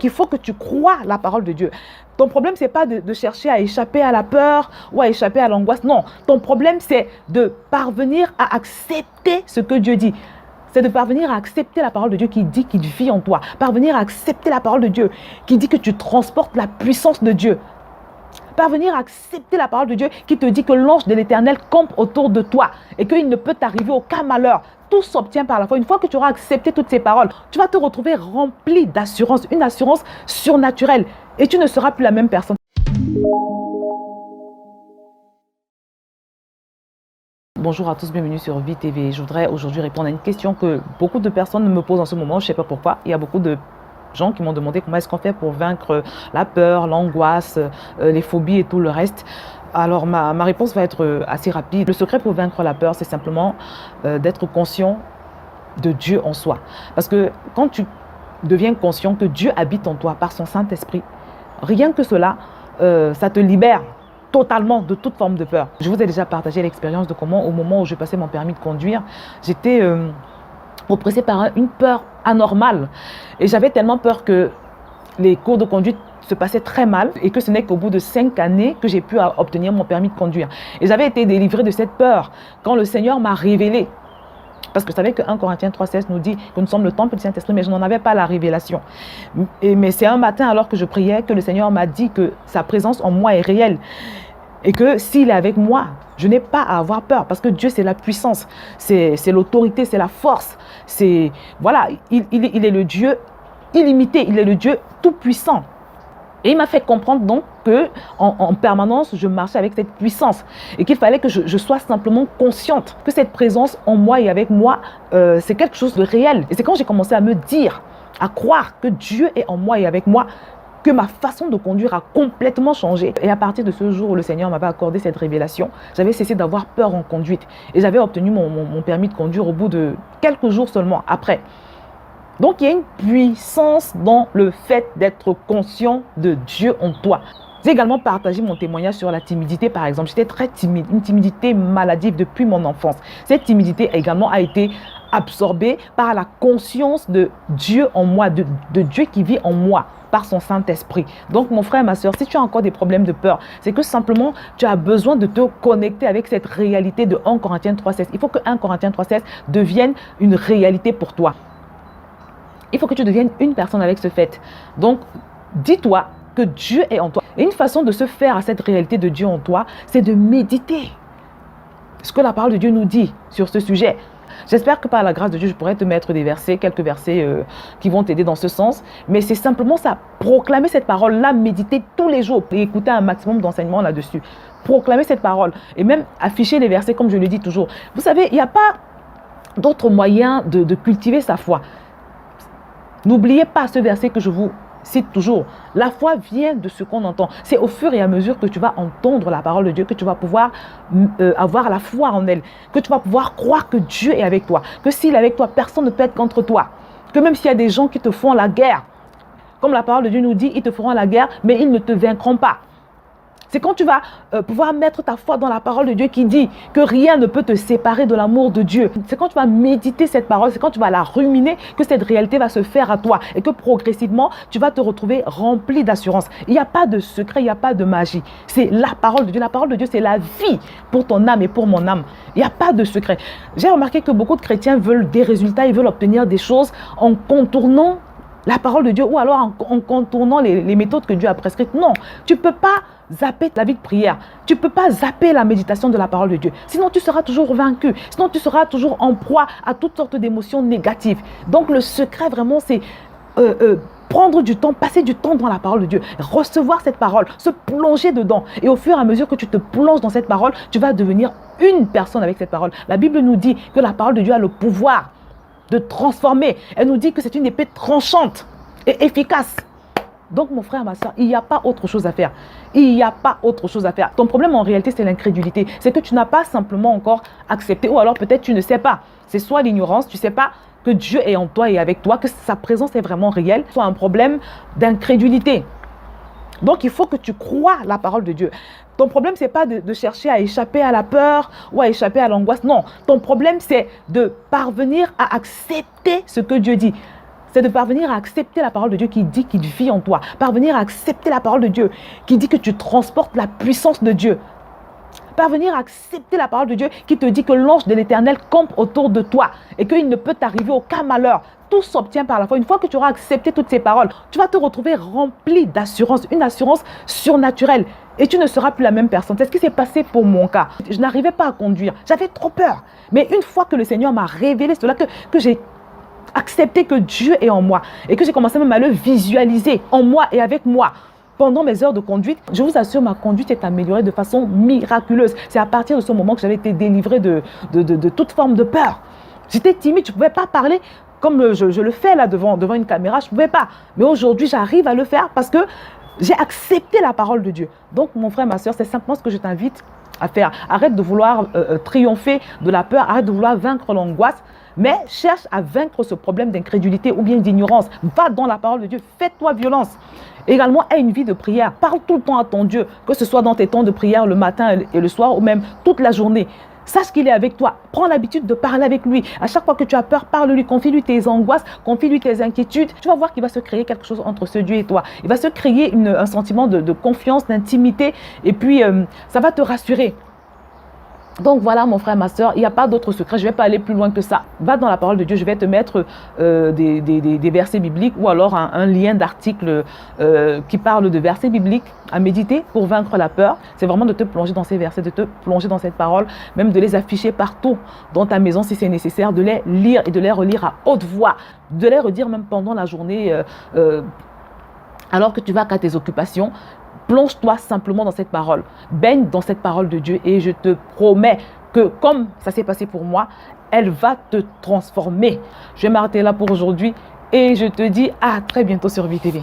qu'il faut que tu crois la parole de Dieu. Ton problème, ce n'est pas de chercher à échapper à la peur ou à échapper à l'angoisse. Non, ton problème, c'est de parvenir à accepter ce que Dieu dit. C'est de parvenir à accepter la parole de Dieu qui dit qu'il vit en toi. Parvenir à accepter la parole de Dieu qui dit que tu transportes la puissance de Dieu. Parvenir à accepter la parole de Dieu qui te dit que l'ange de l'Éternel campe autour de toi et qu'il ne peut t'arriver aucun malheur. Tout s'obtient par la foi. Une fois que tu auras accepté toutes ces paroles, tu vas te retrouver rempli d'assurance, une assurance surnaturelle et tu ne seras plus la même personne. Bonjour à tous, bienvenue sur Vie TV. Je voudrais aujourd'hui répondre à une question que beaucoup de personnes me posent en ce moment. Je ne sais pas pourquoi. Il y a beaucoup de gens qui m'ont demandé comment est-ce qu'on fait pour vaincre la peur, l'angoisse, les phobies et tout le reste. Alors ma réponse va être assez rapide. Le secret pour vaincre la peur, c'est simplement d'être conscient de Dieu en soi. Parce que quand tu deviens conscient que Dieu habite en toi par son Saint-Esprit, rien que cela, ça te libère totalement de toute forme de peur. Je vous ai déjà partagé l'expérience de comment, au moment où je passais mon permis de conduire, j'étais oppressée par une peur anormale. Et j'avais tellement peur que les cours de conduite se passaient très mal et que ce n'est qu'au bout de 5 années que j'ai pu obtenir mon permis de conduire. Et j'avais été délivrée de cette peur quand le Seigneur m'a révélé. Parce que je savais que 1 Corinthiens 3,16 nous dit que nous sommes le temple du Saint-Esprit, mais je n'en avais pas la révélation. Mais c'est un matin, alors que je priais, que le Seigneur m'a dit que sa présence en moi est réelle. Et que s'il est avec moi, je n'ai pas à avoir peur. Parce que Dieu, c'est la puissance, c'est l'autorité, c'est la force. Voilà, il est le Dieu illimité, il est le Dieu tout-puissant. Et il m'a fait comprendre donc qu'en permanence, je marchais avec cette puissance et qu'il fallait que je sois simplement consciente que cette présence en moi et avec moi, c'est quelque chose de réel. Et c'est quand j'ai commencé à me dire, à croire que Dieu est en moi et avec moi, que ma façon de conduire a complètement changé. Et à partir de ce jour où le Seigneur m'avait accordé cette révélation, j'avais cessé d'avoir peur en conduite. Et j'avais obtenu mon permis de conduire au bout de quelques jours seulement après. Donc, il y a une puissance dans le fait d'être conscient de Dieu en toi. J'ai également partagé mon témoignage sur la timidité, par exemple. J'étais très timide, une timidité maladive depuis mon enfance. Cette timidité également a été absorbée par la conscience de Dieu en moi, de Dieu qui vit en moi, par son Saint-Esprit. Donc, mon frère, ma soeur, si tu as encore des problèmes de peur, c'est que simplement, tu as besoin de te connecter avec cette réalité de 1 Corinthiens 3,16. Il faut que 1 Corinthiens 3,16 devienne une réalité pour toi. Il faut que tu deviennes une personne avec ce fait. Donc, dis-toi que Dieu est en toi. Et une façon de se faire à cette réalité de Dieu en toi, c'est de méditer ce que la parole de Dieu nous dit sur ce sujet. J'espère que par la grâce de Dieu, je pourrais te mettre des versets, quelques versets qui vont t'aider dans ce sens. Mais c'est simplement ça, proclamer cette parole-là, méditer tous les jours et écouter un maximum d'enseignements là-dessus. Proclamer cette parole et même afficher les versets comme je le dis toujours. Vous savez, il n'y a pas d'autre moyen de cultiver sa foi. N'oubliez pas ce verset que je vous cite toujours. La foi vient de ce qu'on entend. C'est au fur et à mesure que tu vas entendre la parole de Dieu que tu vas pouvoir avoir la foi en elle. Que tu vas pouvoir croire que Dieu est avec toi. Que s'il est avec toi, personne ne peut être contre toi. Que même s'il y a des gens qui te font la guerre, comme la parole de Dieu nous dit, ils te feront la guerre, mais ils ne te vaincront pas. C'est quand tu vas pouvoir mettre ta foi dans la parole de Dieu qui dit que rien ne peut te séparer de l'amour de Dieu. C'est quand tu vas méditer cette parole, c'est quand tu vas la ruminer que cette réalité va se faire à toi et que progressivement, tu vas te retrouver rempli d'assurance. Il n'y a pas de secret, il n'y a pas de magie. C'est la parole de Dieu. La parole de Dieu, c'est la vie pour ton âme et pour mon âme. Il n'y a pas de secret. J'ai remarqué que beaucoup de chrétiens veulent des résultats, ils veulent obtenir des choses en contournant la parole de Dieu ou alors en contournant les méthodes que Dieu a prescrites. Non, tu ne peux pas zapper ta vie de prière. Tu ne peux pas zapper la méditation de la parole de Dieu. Sinon, tu seras toujours vaincu. Sinon, tu seras toujours en proie à toutes sortes d'émotions négatives. Donc, le secret vraiment, c'est prendre du temps, passer du temps dans la parole de Dieu, recevoir cette parole, se plonger dedans. Et au fur et à mesure que tu te plonges dans cette parole, tu vas devenir une personne avec cette parole. La Bible nous dit que la parole de Dieu a le pouvoir de transformer. Elle nous dit que c'est une épée tranchante et efficace. Donc, mon frère, ma soeur, il n'y a pas autre chose à faire. Il n'y a pas autre chose à faire. Ton problème, en réalité, c'est l'incrédulité. C'est que tu n'as pas simplement encore accepté, ou alors peut-être tu ne sais pas. C'est soit l'ignorance, tu ne sais pas que Dieu est en toi et avec toi, que sa présence est vraiment réelle, soit un problème d'incrédulité. Donc, il faut que tu crois la parole de Dieu. Ton problème, ce n'est pas de chercher à échapper à la peur ou à échapper à l'angoisse. Non, ton problème, c'est de parvenir à accepter ce que Dieu dit. c'est de parvenir à accepter la parole de Dieu qui dit qu'il vit en toi. Parvenir à accepter la parole de Dieu qui dit que tu transportes la puissance de Dieu. Parvenir à accepter la parole de Dieu qui te dit que l'ange de l'Éternel campe autour de toi et qu'il ne peut t'arriver aucun malheur. Tout s'obtient par la foi. Une fois que tu auras accepté toutes ces paroles, tu vas te retrouver rempli d'assurance, une assurance surnaturelle. Et tu ne seras plus la même personne. C'est ce qui s'est passé pour mon cas. Je n'arrivais pas à conduire. J'avais trop peur. Mais une fois que le Seigneur m'a révélé cela, que j'ai accepté que Dieu est en moi et que j'ai commencé même à le visualiser en moi et avec moi, pendant mes heures de conduite, je vous assure, ma conduite est améliorée de façon miraculeuse. C'est à partir de ce moment que j'avais été délivrée de toute forme de peur. J'étais timide, je ne pouvais pas parler comme je le fais là devant une caméra, je ne pouvais pas. Mais aujourd'hui, j'arrive à le faire parce que j'ai accepté la parole de Dieu. Donc, mon frère, ma soeur, c'est simplement ce que je t'invite à faire. Arrête de vouloir triompher de la peur, arrête de vouloir vaincre l'angoisse, mais cherche à vaincre ce problème d'incrédulité ou bien d'ignorance. Va dans la parole de Dieu, fais-toi violence. Également, aie une vie de prière. Parle tout le temps à ton Dieu, que ce soit dans tes temps de prière le matin et le soir ou même toute la journée. Sache qu'il est avec toi. Prends l'habitude de parler avec lui. À chaque fois que tu as peur, parle-lui. Confie-lui tes angoisses, confie-lui tes inquiétudes. Tu vas voir qu'il va se créer quelque chose entre ce Dieu et toi. Il va se créer un sentiment de confiance, d'intimité. Et puis, ça va te rassurer. Donc voilà mon frère, ma soeur, il n'y a pas d'autre secret, je ne vais pas aller plus loin que ça. Va dans la parole de Dieu, je vais te mettre des versets bibliques ou alors un lien d'article qui parle de versets bibliques à méditer pour vaincre la peur. C'est vraiment de te plonger dans ces versets, de te plonger dans cette parole, même de les afficher partout dans ta maison si c'est nécessaire, de les lire et de les relire à haute voix, de les redire même pendant la journée alors que tu vas à tes occupations. Plonge-toi simplement dans cette parole, baigne dans cette parole de Dieu et je te promets que comme ça s'est passé pour moi, elle va te transformer. Je vais m'arrêter là pour aujourd'hui et je te dis à très bientôt sur VTV.